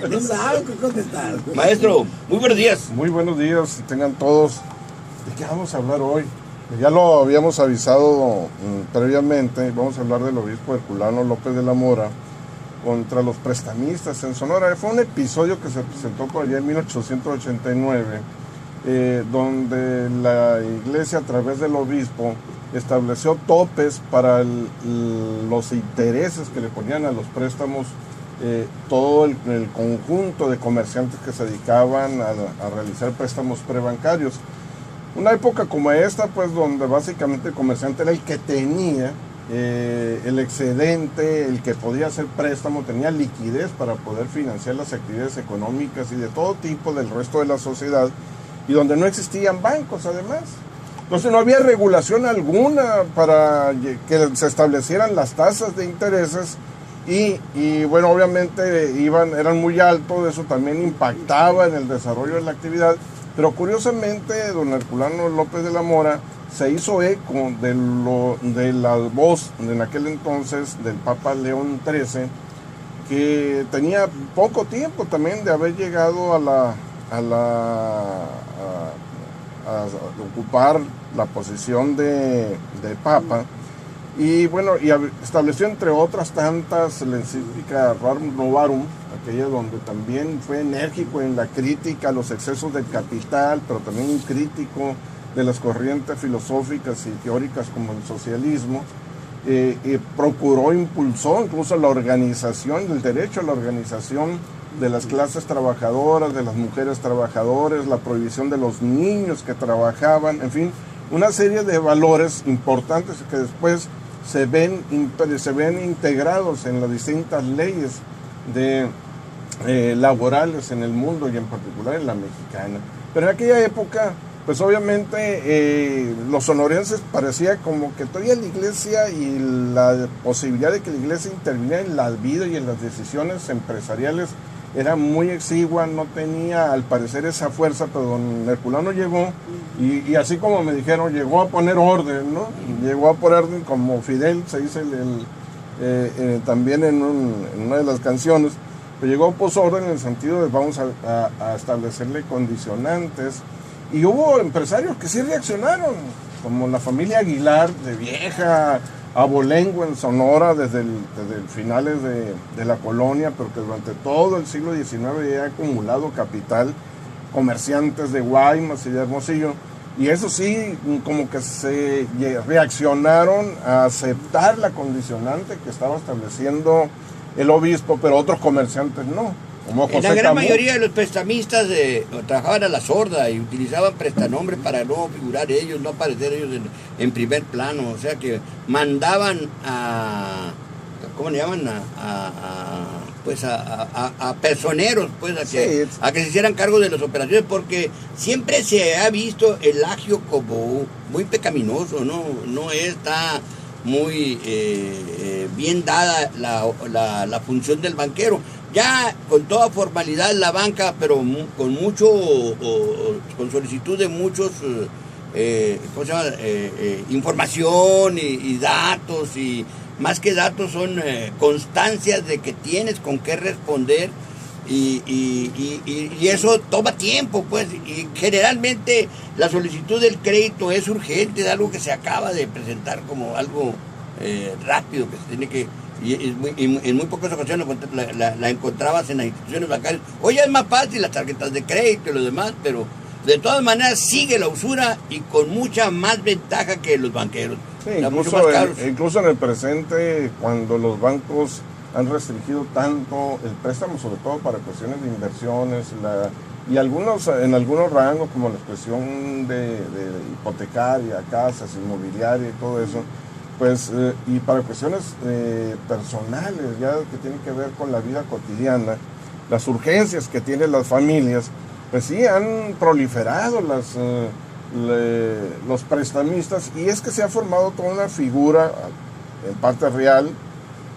No saben qué contestar. Maestro, muy buenos días. Muy buenos días, tengan todos. ¿De qué vamos a hablar hoy? Ya lo habíamos avisado previamente. Vamos a hablar del obispo Herculano López de la Mora contra los prestamistas en Sonora. Fue un episodio que se presentó por allá en 1889, donde la iglesia a través del obispo estableció topes para los intereses que le ponían a los préstamos todo el conjunto de comerciantes que se dedicaban a realizar préstamos prebancarios. Una época como esta, pues, donde básicamente el comerciante era el que tenía el excedente, el que podía hacer préstamo, tenía liquidez para poder financiar las actividades económicas y de todo tipo del resto de la sociedad, y donde no existían bancos además. Entonces no había regulación alguna para que se establecieran las tasas de intereses. Y bueno, obviamente eran muy altos, eso también impactaba en el desarrollo de la actividad, pero curiosamente don Herculano López de la Mora se hizo eco de la voz en aquel entonces del Papa León XIII, que tenía poco tiempo también de haber llegado a ocupar la posición de Papa. Y bueno, estableció entre otras tantas la encíclica Rerum Novarum, aquella donde también fue enérgico en la crítica a los excesos del capital, pero también un crítico de las corrientes filosóficas y teóricas como el socialismo. Impulsó incluso la organización, el derecho a la organización de las clases trabajadoras, de las mujeres trabajadoras, la prohibición de los niños que trabajaban, en fin, una serie de valores importantes que después se ven integrados en las distintas leyes laborales en el mundo y en particular en la mexicana. Pero en aquella época, pues obviamente los sonorenses parecía como que todavía la iglesia y la posibilidad de que la iglesia interviniera en la vida y en las decisiones empresariales era muy exigua, no tenía al parecer esa fuerza, pero don Herculano llegó y así como me dijeron, llegó a poner orden, ¿no? Llegó a poner orden como Fidel, se dice también en una de las canciones, pero llegó a poner orden en el sentido de vamos a establecerle condicionantes, y hubo empresarios que sí reaccionaron, como la familia Aguilar de Vieja Abolengo en Sonora desde finales de la colonia, pero que durante todo el siglo XIX ya ha acumulado capital, comerciantes de Guaymas y de Hermosillo, y eso sí, como que se reaccionaron a aceptar la condicionante que estaba estableciendo el obispo, pero otros comerciantes no. Como José la gran Camus. mayoría de los prestamistas trabajaban a la sorda y utilizaban prestanombres para no figurar ellos, no aparecer ellos en primer plano. O sea que mandaban ¿cómo le llaman? A personeros, pues, a que se hicieran cargo de las operaciones, porque siempre se ha visto el agio como muy pecaminoso, no está muy bien dada la función del banquero. Ya con toda formalidad la banca, pero con con solicitud de muchos, ¿cómo se llama? Información y datos, y más que datos son constancias de que tienes con qué responder, y eso toma tiempo, pues, y generalmente la solicitud del crédito es urgente, es algo que se acaba de presentar como algo rápido, que se tiene que... Y en muy pocas ocasiones la encontrabas en las instituciones bancarias. Hoy es más fácil las tarjetas de crédito y lo demás, pero de todas maneras sigue la usura, y con mucha más ventaja que los banqueros. Sí, incluso en el presente, cuando los bancos han restringido tanto el préstamo, sobre todo para cuestiones de inversiones, y en algunos rangos como la expresión de hipotecaria, casas, inmobiliaria y todo eso, pues, y para cuestiones personales, ya que tienen que ver con la vida cotidiana, las urgencias que tienen las familias, pues sí, han proliferado los prestamistas, y es que se ha formado toda una figura, en parte real,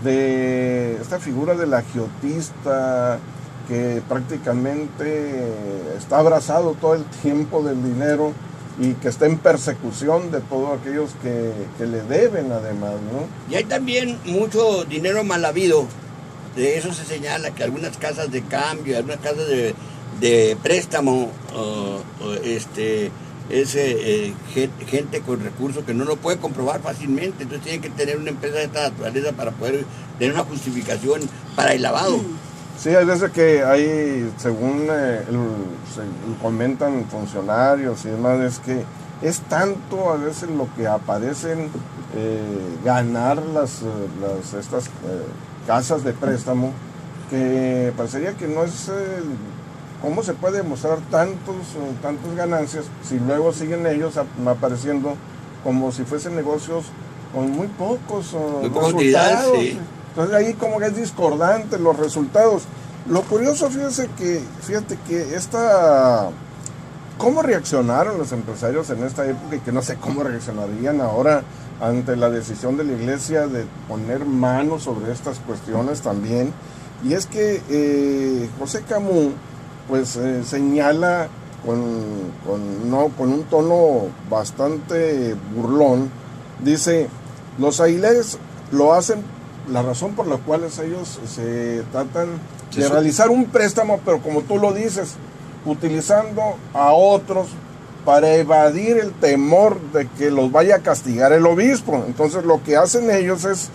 de esta figura del agiotista, que prácticamente está abrazado todo el tiempo del dinero, y que está en persecución de todos aquellos que le deben además, ¿no? Y hay también mucho dinero mal habido de eso se señala que algunas casas de cambio, algunas casas de préstamo, gente con recursos que no lo puede comprobar fácilmente, entonces tienen que tener una empresa de esta naturaleza para poder tener una justificación para el lavado. Sí, hay veces que hay, según comentan funcionarios y demás, es que es tanto a veces lo que aparecen ganar estas casas de préstamo, que parecería que no es cómo se puede mostrar tantas ganancias si luego siguen ellos apareciendo como si fuesen negocios con muy pocos utilidades, sí. Entonces ahí como que es discordante los resultados. Lo curioso, fíjate que cómo reaccionaron los empresarios en esta época, y que no sé cómo reaccionarían ahora ante la decisión de la iglesia de poner mano sobre estas cuestiones también. Y es que José Camus pues señala con un tono bastante burlón, dice: los aguilares lo hacen, la razón por la cual ellos se tratan de realizar un préstamo, pero como tú lo dices, utilizando a otros para evadir el temor de que los vaya a castigar el obispo. Entonces lo que hacen ellos es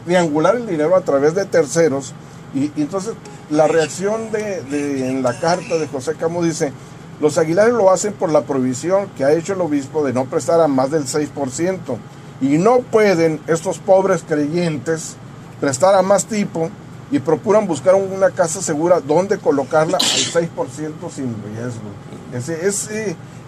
triangular el dinero a través de terceros, y entonces la reacción en la carta de José Camus dice: los aguilares lo hacen por la prohibición que ha hecho el obispo de no prestar a más del 6%, y no pueden estos pobres creyentes prestar a más tipo, y procuran buscar una casa segura donde colocarla al 6% sin riesgo.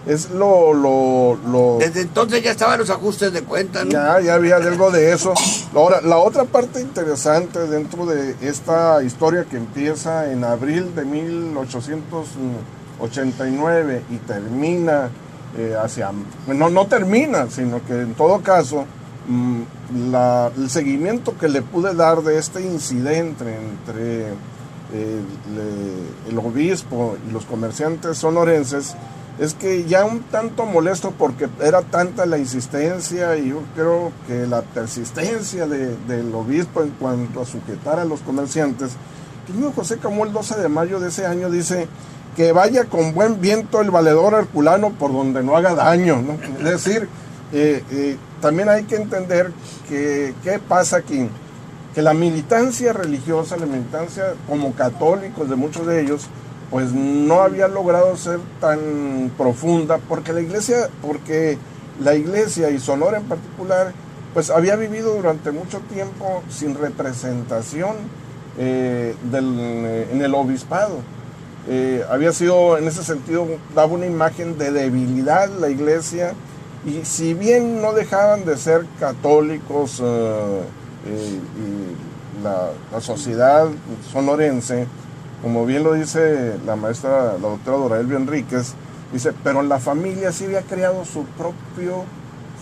Es lo... Desde entonces ya estaban los ajustes de cuenta, ¿no? Ya había algo de eso. Ahora, la otra parte interesante dentro de esta historia, que empieza en abril de 1889 y termina no termina, sino que en todo caso el seguimiento que le pude dar de este incidente entre el obispo y los comerciantes sonorenses es que ya un tanto molesto, porque era tanta la insistencia y yo creo que la persistencia del obispo en cuanto a sujetar a los comerciantes, que el mismo José Camus el 12 de mayo de ese año dice: que vaya con buen viento el valedor herculano por donde no haga daño, ¿no? Es decir, también hay que entender que qué pasa aquí, que la militancia religiosa, la militancia como católicos de muchos de ellos, pues no había logrado ser tan profunda, porque la iglesia y Sonora en particular, pues había vivido durante mucho tiempo sin representación en el obispado. Había sido, en ese sentido, daba una imagen de debilidad la iglesia, y si bien no dejaban de ser católicos y la sociedad sonorense, como bien lo dice la doctora Doraelvio Enríquez, dice, pero la familia sí había creado su propia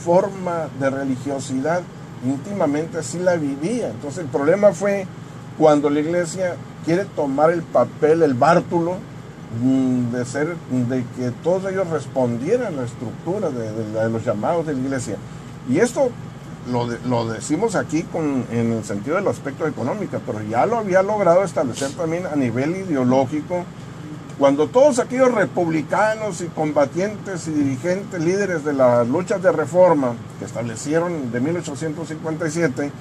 forma de religiosidad, íntimamente así la vivía. Entonces el problema fue cuando la iglesia quiere tomar el papel, el bártulo, de que todos ellos respondieran a la estructura de los llamados de la iglesia. Y esto lo decimos aquí en el sentido del aspecto económico, pero ya lo había logrado establecer también a nivel ideológico, cuando todos aquellos republicanos y combatientes y dirigentes, líderes de las luchas de reforma que establecieron de 1857,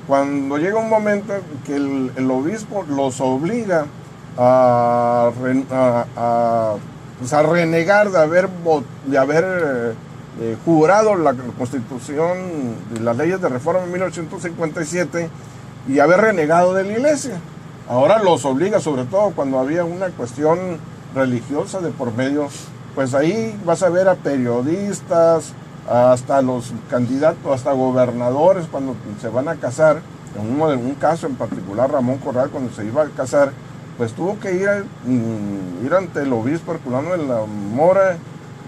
cuando llega un momento que el obispo los obliga a renegar de haber jurado la Constitución y las leyes de reforma en 1857 y haber renegado de la iglesia. Ahora los obliga, sobre todo cuando había una cuestión religiosa de por medio, pues ahí vas a ver a periodistas, hasta los candidatos, hasta gobernadores cuando se van a casar. En un caso en particular, Ramón Corral, cuando se iba a casar, pues tuvo que ir ante el obispo herculano de la Mora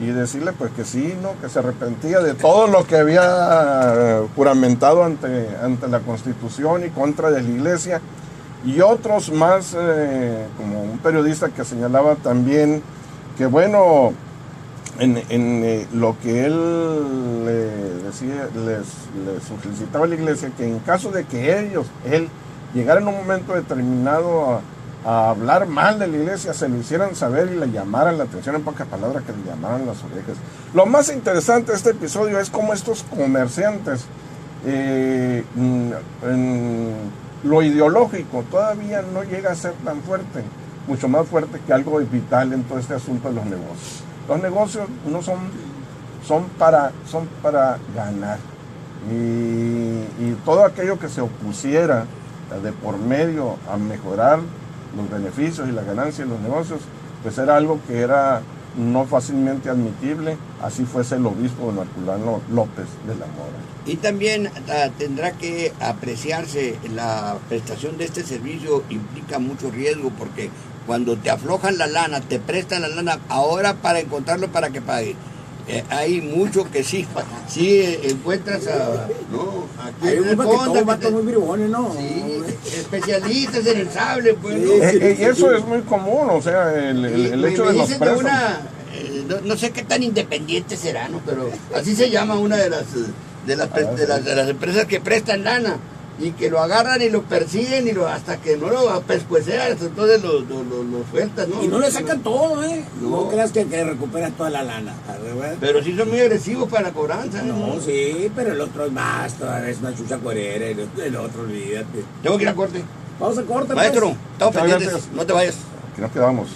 y decirle pues que sí, ¿no? Que se arrepentía de todo lo que había juramentado ante la Constitución y contra de la iglesia. Y otros más, como un periodista que señalaba también que bueno, en lo que él decía, les solicitaba a la iglesia, que en caso de que él llegar en un momento determinado a hablar mal de la iglesia, se lo hicieran saber y le llamaran la atención, en pocas palabras, que le llamaran las orejas. Lo más interesante de este episodio es cómo estos comerciantes, lo ideológico todavía no llega a ser tan fuerte, mucho más fuerte que algo vital en todo este asunto de los negocios. Los negocios no son para ganar, y todo aquello que se opusiera de por medio a mejorar los beneficios y las ganancias de los negocios, pues era algo que era no fácilmente admitible, así fuese el obispo don Herculano López de la Mora. Y también tendrá que apreciarse la prestación de este servicio, implica mucho riesgo, porque cuando te aflojan la lana, te prestan la lana, ahora para encontrarlo para que pague. Hay mucho que sí encuentras aquí hay en el un fondo, vato muy bribones, ¿no? sí, especialistas en el sable, pues, ¿no? Y eso es muy común, o sea, el hecho de los dicen presos. No sé qué tan independiente será, ¿no? Pero así se llama una de las empresas que prestan lana y que lo agarran y lo persiguen hasta que no lo pescuecean, entonces lo sueltan, ¿no? Y no le sacan todo, ¿eh? No. No creas que recuperan toda la lana. Pero sí son muy agresivos para la cobranza, No, sí, pero el otro es más, todavía es una chucha cuerera, el otro, olvídate. Tengo que ir a corte. Vamos a corte, Maestro, pues. estamos Muchas pendientes, gracias. no te vayas. Aquí nos quedamos.